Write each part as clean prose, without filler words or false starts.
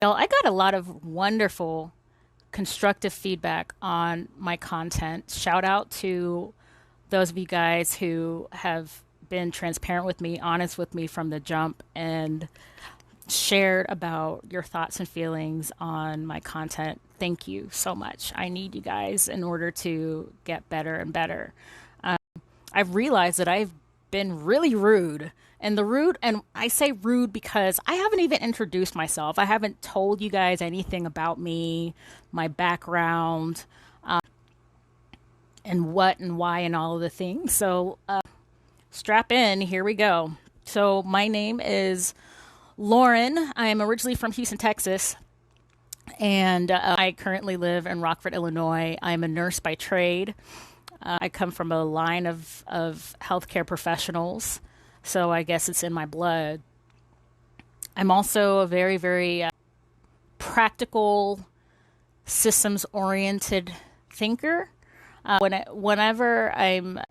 Well, I got a lot of wonderful constructive feedback on my content. Shout out to those of you guys who have been transparent with me, honest with me from the jump, and shared about your thoughts and feelings on my content. Thank you so much. I need you guys in order to get better and better. I've realized that I've been really rude. And I say rude because I haven't even introduced myself. I haven't told you guys anything about me, my background, and what and why and all of the things. So strap in, here we go. So my name is Lauren. I am originally from Houston, Texas, and I currently live in Rockford, Illinois. I'm a nurse by trade. I come from a line of healthcare professionals, so I guess it's in my blood. I'm also a very, very practical, systems oriented thinker. Whenever I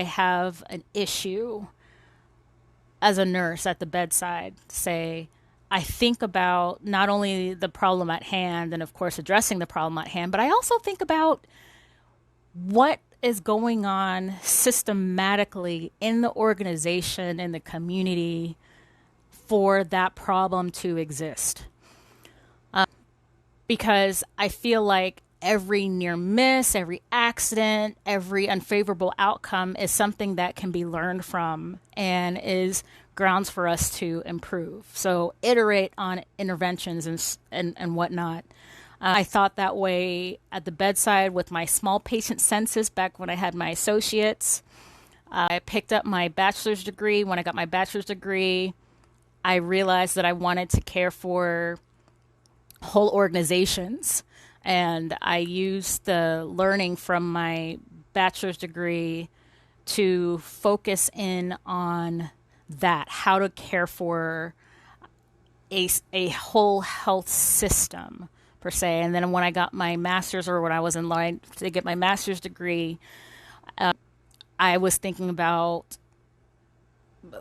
have an issue as a nurse at the bedside, say, I think about not only the problem at hand and, of course, addressing the problem at hand, but I also think about what is going on systematically in the organization, in the community, for that problem to exist. Because I feel like every near miss, every accident, every unfavorable outcome is something that can be learned from and is grounds for us to improve. So iterate on interventions and whatnot. I thought that way at the bedside with my small patient census back when I had my associates. I picked up my bachelor's degree. When I got my bachelor's degree, I realized that I wanted to care for whole organizations. And I used the learning from my bachelor's degree to focus in on that, how to care for a whole health system per se. And then when I got my master's, or when I was in line to get my master's degree, I was thinking about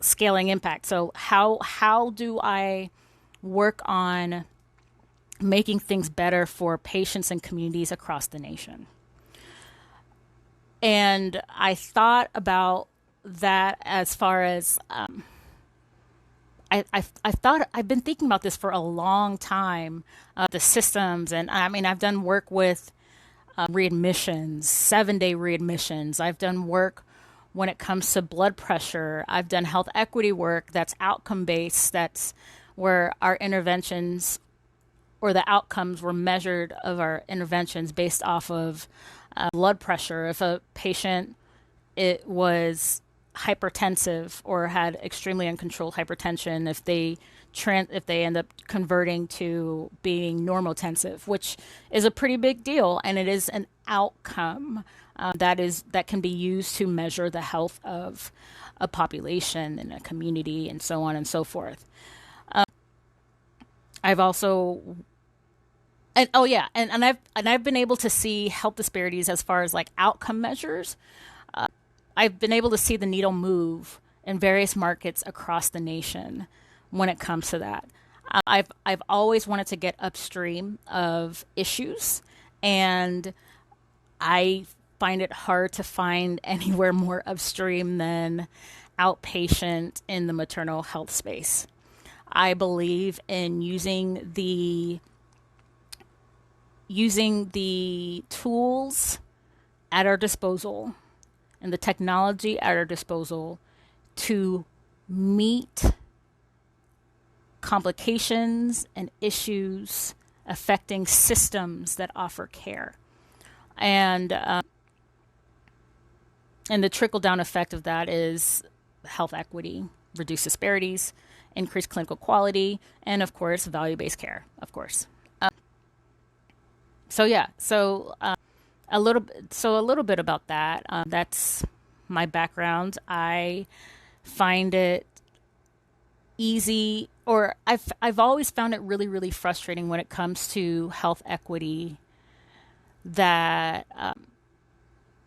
scaling impact. So how do I work on making things better for patients and communities across the nation? And I thought about that as far as I thought I've been thinking about this for a long time, the systems, and I mean I've done work with readmissions, 7-day readmissions. I've done work when it comes to blood pressure. I've done health equity work that's outcome based. That's where our interventions or the outcomes were measured of our interventions based off of blood pressure. If a patient it was hypertensive or had extremely uncontrolled hypertension, if they end up converting to being normotensive, which is a pretty big deal, and it is an outcome that can be used to measure the health of a population and a community and so on and so forth. I've also and oh yeah, and I've been able to see health disparities as far as like outcome measures. I've been able to see the needle move in various markets across the nation when it comes to that. I've always wanted to get upstream of issues, and I find it hard to find anywhere more upstream than outpatient in the maternal health space. I believe in using the tools at our disposal and the technology at our disposal to meet complications and issues affecting systems that offer care. And the trickle down effect of that is health equity, reduce disparities, increase clinical quality, and of course, value based care, of course. So yeah, a little bit about that. That's my background. I find it easy, or I've always found it really really frustrating when it comes to health equity. That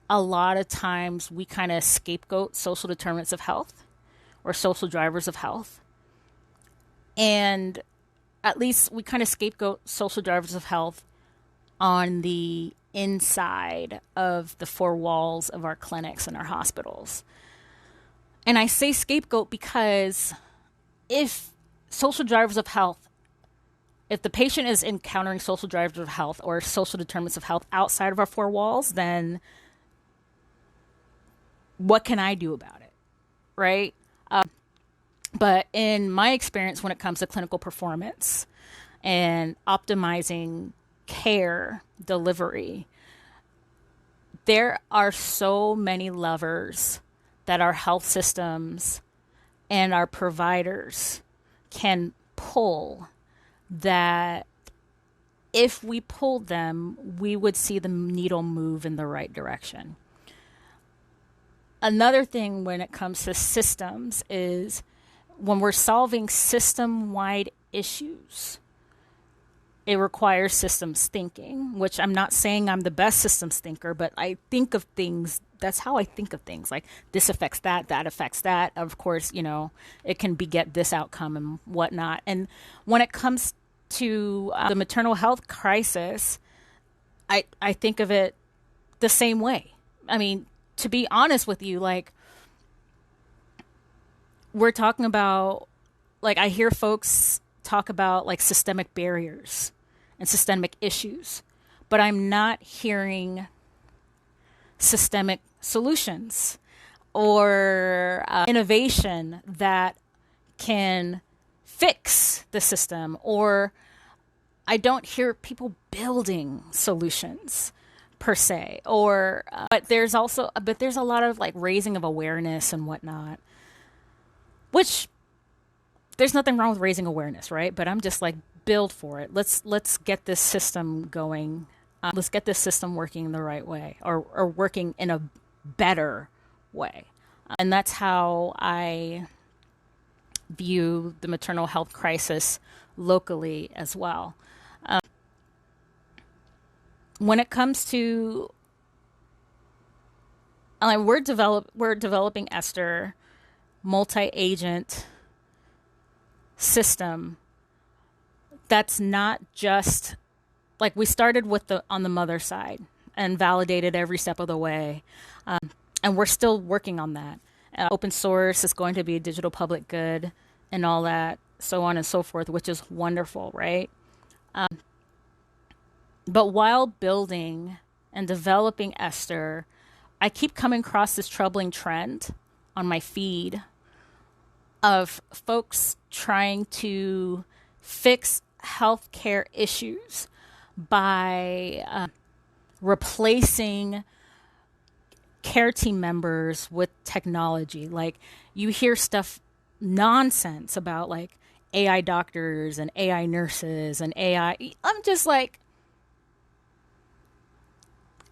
a lot of times we kind of scapegoat social determinants of health or social drivers of health, and at least we kind of scapegoat social drivers of health on the inside of the four walls of our clinics and our hospitals. And I say scapegoat because if social drivers of health, if the patient is encountering social drivers of health or social determinants of health outside of our four walls, then what can I do about it, right? But in my experience, when it comes to clinical performance and optimizing care delivery, there are so many levers that our health systems and our providers can pull that if we pulled them, we would see the needle move in the right direction. Another thing when it comes to systems is when we're solving system-wide issues, it requires systems thinking, which I'm not saying I'm the best systems thinker, but I think of things, that's how I think of things. Like this affects that, that affects that. Of course, it can beget this outcome and whatnot. And when it comes to the maternal health crisis, I think of it the same way. I mean, to be honest with you, like, we're talking about, like, I hear folks talk about like systemic barriers and systemic issues, but I'm not hearing systemic solutions or innovation that can fix the system, or I don't hear people building solutions per se, or but there's a lot of like raising of awareness and whatnot, which there's nothing wrong with raising awareness, right? But I'm just like, build for it. Let's get this system going. Let's get this system working the right way, or working in a better way. And that's how I view the maternal health crisis locally as well. When it comes to, we're developing Esther multi-agent system that's not just like, we started with on the mother side and validated every step of the way, and we're still working on that. Open source is going to be a digital public good and all that, so on and so forth, which is wonderful, right? But while building and developing Esther, I keep coming across this troubling trend on my feed of folks trying to fix healthcare issues by replacing care team members with technology. Like, you hear stuff, nonsense about like AI doctors and AI nurses and AI. I'm just like,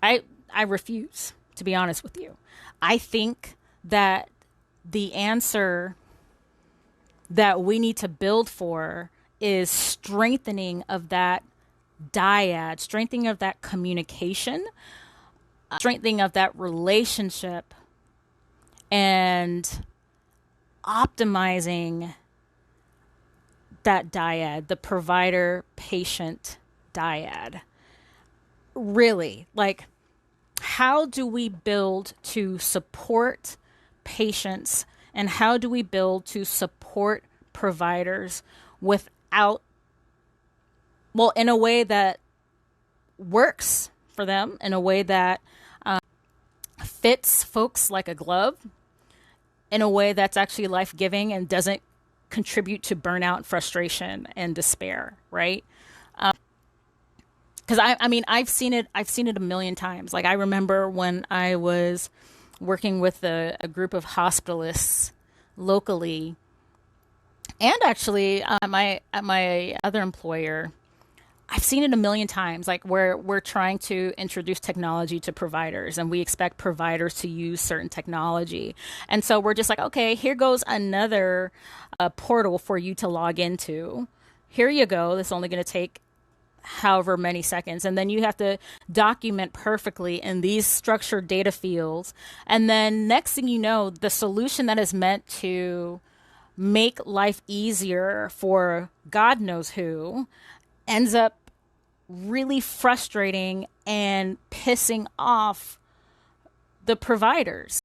I refuse, to be honest with you. I think that the answer that we need to build for is strengthening of that dyad, strengthening of that communication, strengthening of that relationship, and optimizing that dyad, the provider-patient dyad. Really, like, how do we build to support patients, and how do we build to support providers without, well, in a way that works for them, in a way that fits folks like a glove, in a way that's actually life-giving and doesn't contribute to burnout, frustration, and despair, right? Because I've seen it a million times. Like, I remember when I was working with a group of hospitalists locally, and actually at my other employer, I've seen it a million times. Like, where we're trying to introduce technology to providers, and we expect providers to use certain technology, and so we're just like, okay, here goes another portal for you to log into. Here you go. This is only going to take however many seconds, and then you have to document perfectly in these structured data fields, and then next thing you know, the solution that is meant to make life easier for God knows who ends up really frustrating and pissing off the providers.